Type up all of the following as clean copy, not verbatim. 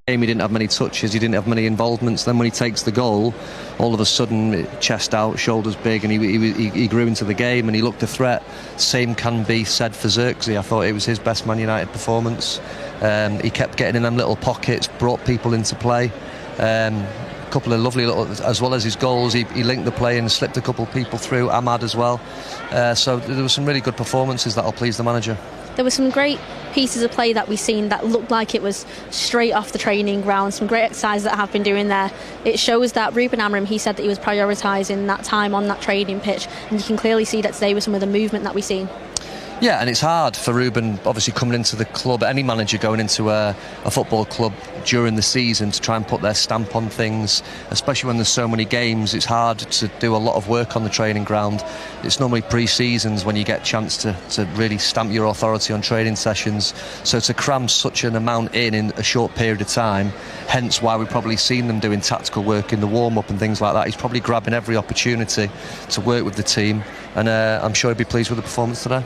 He didn't have many touches, he didn't have many involvements. Then when he takes the goal, all of a sudden, chest out, shoulders big, and he grew into the game and he looked a threat. Same can be said for Zirkzee. I thought it was his best Man United performance. He kept getting in them little pockets, brought people into play. A couple of lovely little, as well as his goals, he linked the play and slipped a couple of people through, Ahmad as well. So there were some really good performances that'll please the manager. There were some great pieces of play that we've seen that looked like it was straight off the training ground, some great exercises that have been doing there. It shows that Ruben Amorim, he said that he was prioritising that time on that training pitch, and you can clearly see that today with some of the movement that we've seen. Yeah, and it's hard for Ruben, obviously coming into the club, any manager going into a football club during the season to try and put their stamp on things, especially when there's so many games. It's hard to do a lot of work on the training ground. It's normally pre-seasons when you get a chance to really stamp your authority on training sessions. So to cram such an amount in a short period of time, hence why we've probably seen them doing tactical work in the warm-up and things like that. He's probably grabbing every opportunity to work with the team, and I'm sure he'll be pleased with the performance today.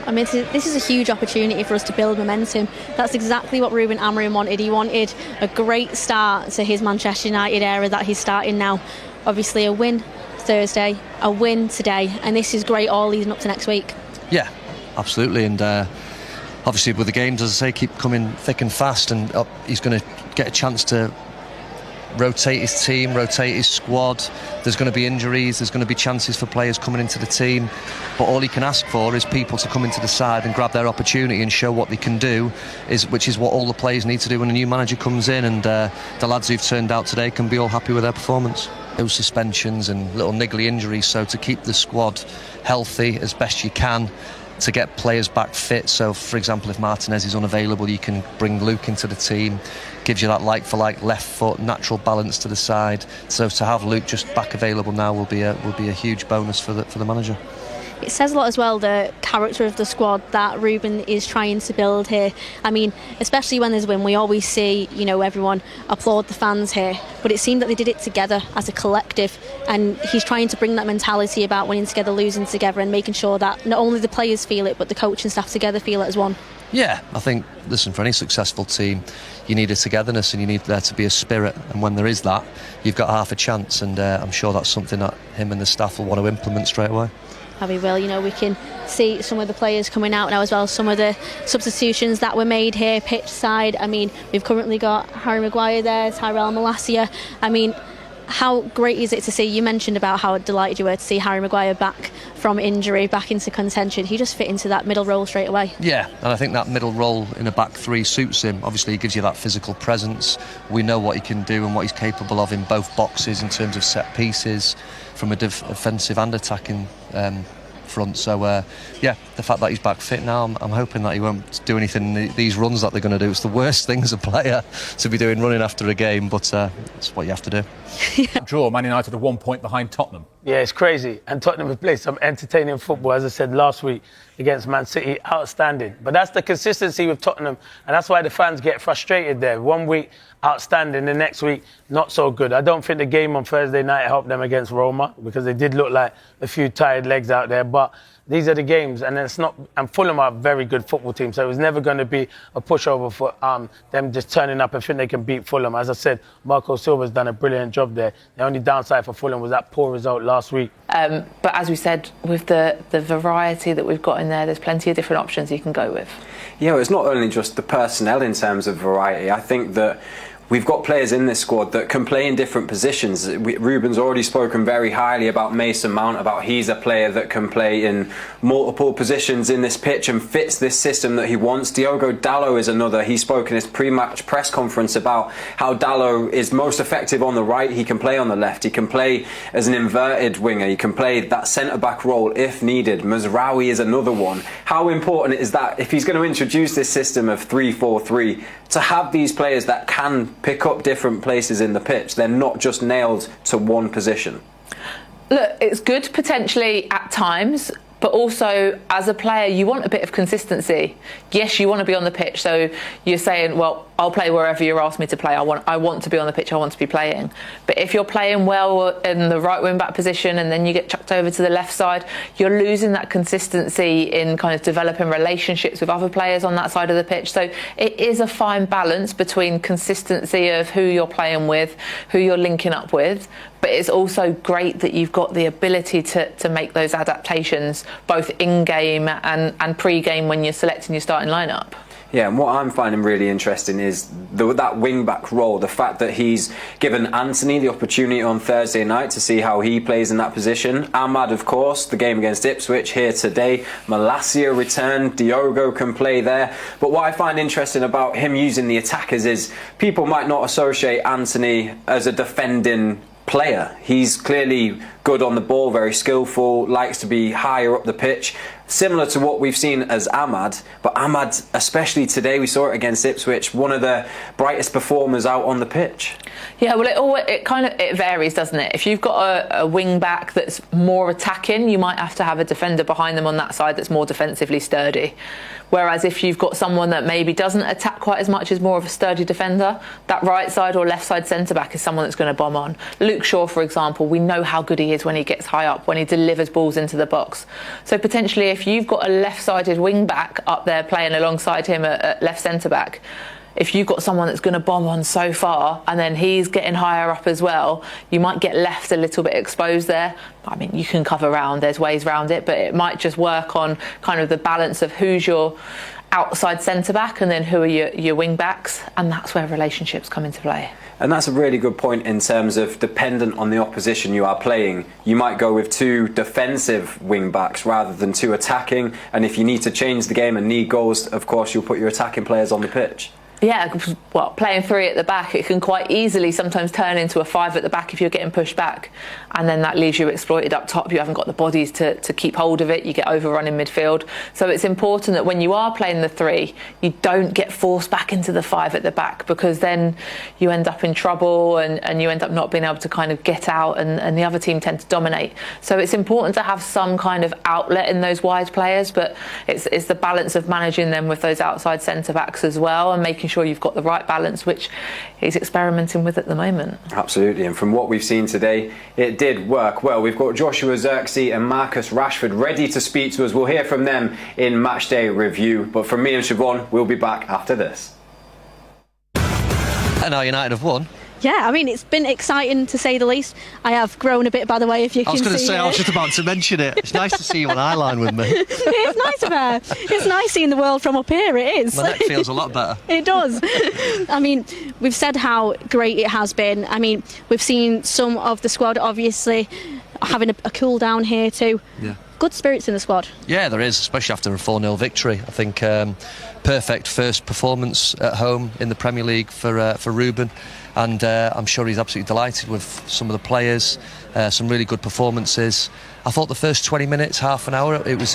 I mean, this is a huge opportunity for us to build momentum. That's exactly what Ruben Amorim wanted. He wanted a great start to his Manchester United era that he's starting now. Obviously a win Thursday, a win today, and this is great all leading up to next week. Yeah, absolutely, and obviously with the games, as I say, keep coming thick and fast, and he's going to get a chance to rotate his team, rotate his squad. There's going to be injuries, there's going to be chances for players coming into the team, but all he can ask for is people to come into the side and grab their opportunity and show what they can do, which is what all the players need to do when a new manager comes in, and the lads who've turned out today can be all happy with their performance. Those suspensions and little niggly injuries, so to keep the squad healthy as best you can, to get players back fit. So for example, if Martinez is unavailable, you can bring Luke into the team, gives you that like for like left foot, natural balance to the side. So to have Luke just back available now will be a huge bonus for the manager. It says a lot as well, the character of the squad that Ruben is trying to build here. I mean, especially when there's a win, we always see, everyone applaud the fans here, but it seemed that they did it together as a collective, and he's trying to bring that mentality about winning together, losing together, and making sure that not only the players feel it, but the coaching staff together feel it as one. Yeah, I think, listen, for any successful team, you need a togetherness and you need there to be a spirit, and when there is that, you've got half a chance, and I'm sure that's something that him and the staff will want to implement straight away. We will. We can see some of the players coming out now as well, some of the substitutions that were made here pitch side. I mean, we've currently got Harry Maguire there, Tyrell Malacia. I mean, how great is it to see? You mentioned about how delighted you were to see Harry Maguire back from injury, back into contention. He just fit into that middle role straight away. Yeah, and I think that middle role in a back three suits him. Obviously, he gives you that physical presence. We know what he can do and what he's capable of in both boxes in terms of set pieces, from a defensive and attacking front. So the fact that he's back fit now, I'm hoping that he won't do anything in these runs that they're going to do. It's the worst thing as a player to be doing, running after a game, but it's what you have to do. Draw, Man United are 1 point behind Tottenham. Yeah, it's crazy, and Tottenham have played some entertaining football, as I said last week, against Man City. Outstanding. But that's the consistency with Tottenham, and that's why the fans get frustrated there. 1 week outstanding, the next week not so good. I don't think the game on Thursday night helped them against Roma, because they did look like a few tired legs out there, but these are the games, and it's not. And Fulham are a very good football team, so it was never going to be a pushover for them just turning up and think they can beat Fulham. As I said, Marco Silva's done a brilliant job there. The only downside for Fulham was that poor result last week. But as we said, with the variety that we've got in there, there's plenty of different options you can go with. Yeah, well, it's not only just the personnel in terms of variety. I think that we've got players in this squad that can play in different positions. Ruben's already spoken very highly about Mason Mount, about he's a player that can play in multiple positions in this pitch and fits this system that he wants. Diogo Dalot is another. He spoke in his pre-match press conference about how Dalot is most effective on the right. He can play on the left. He can play as an inverted winger. He can play that centre-back role if needed. Mazraoui is another one. How important is that, if he's going to introduce this system of 3-4-3, to have these players that can pick up different places in the pitch? They're not just nailed to one position. Look, it's good potentially at times, But also, as a player, you want a bit of consistency. Yes, you want to be on the pitch, so you're saying, well, I'll play wherever you're asked me to play. I want to be on the pitch, I want to be playing. But if you're playing well in the right wing-back position and then you get chucked over to the left side, you're losing that consistency in kind of developing relationships with other players on that side of the pitch. So it is a fine balance between consistency of who you're playing with, who you're linking up with, but it's also great that you've got the ability to make those adaptations both in-game and pre-game when you're selecting your starting lineup. Yeah, and what I'm finding really interesting is that wing-back role, the fact that he's given Anthony the opportunity on Thursday night to see how he plays in that position. Ahmad, of course, the game against Ipswich here today. Malacia returned, Diogo can play there. But what I find interesting about him using the attackers is people might not associate Anthony as a defending player. He's clearly good on the ball, very skillful, likes to be higher up the pitch, similar to what we've seen as Ahmad. But Ahmad, especially today, we saw it against Ipswich, one of the brightest performers out on the pitch. Yeah, well, it varies, doesn't it? If you've got a wing back that's more attacking, you might have to have a defender behind them on that side that's more defensively sturdy. Whereas if you've got someone that maybe doesn't attack quite as much, is more of a sturdy defender, that right side or left side centre-back is someone that's going to bomb on. Luke Shaw, for example, we know how good he is when he gets high up, when he delivers balls into the box. So potentially if you've got a left-sided wing-back up there playing alongside him at left centre-back, if you've got someone that's going to bomb on so far and then he's getting higher up as well, you might get left a little bit exposed there. I mean, you can cover round, there's ways around it, but it might just work on kind of the balance of who's your outside centre-back and then who are your wing-backs, and that's where relationships come into play. And that's a really good point in terms of dependent on the opposition you are playing. You might go with two defensive wing-backs rather than two attacking, and if you need to change the game and need goals, of course you'll put your attacking players on the pitch. Yeah, well, playing three at the back, it can quite easily sometimes turn into a five at the back if you're getting pushed back. And then that leaves you exploited up top. You haven't got the bodies to keep hold of it. You get overrun in midfield. So it's important that when you are playing the three, you don't get forced back into the five at the back, because then you end up in trouble and you end up not being able to kind of get out, and the other team tend to dominate. So it's important to have some kind of outlet in those wide players, but it's the balance of managing them with those outside centre-backs as well, and making sure you've got the right balance, which he's experimenting with at the moment. Absolutely, and from what we've seen today, it did work well. We've got Joshua Zirkzee and Marcus Rashford ready to speak to us. We'll hear from them in Matchday Review, but from me and Siobhan, we'll be back after this. And now United have won. Yeah, I mean, it's been exciting to say the least. I have grown a bit, by the way, if you can see. I was going to say, it. I was just about to mention it. It's nice to see you on eye line with me. It's nice of her. It's nice seeing the world from up here, it is. My neck feels a lot better. It does. I mean, we've said how great it has been. I mean, we've seen some of the squad, obviously, having a cool down here too. Yeah. Good spirits in the squad. Yeah, there is, especially after a 4-0 victory. I think perfect first performance at home in the Premier League for Ruben, and I'm sure he's absolutely delighted with some of the players, some really good performances. I thought the first 20 minutes, half an hour, it was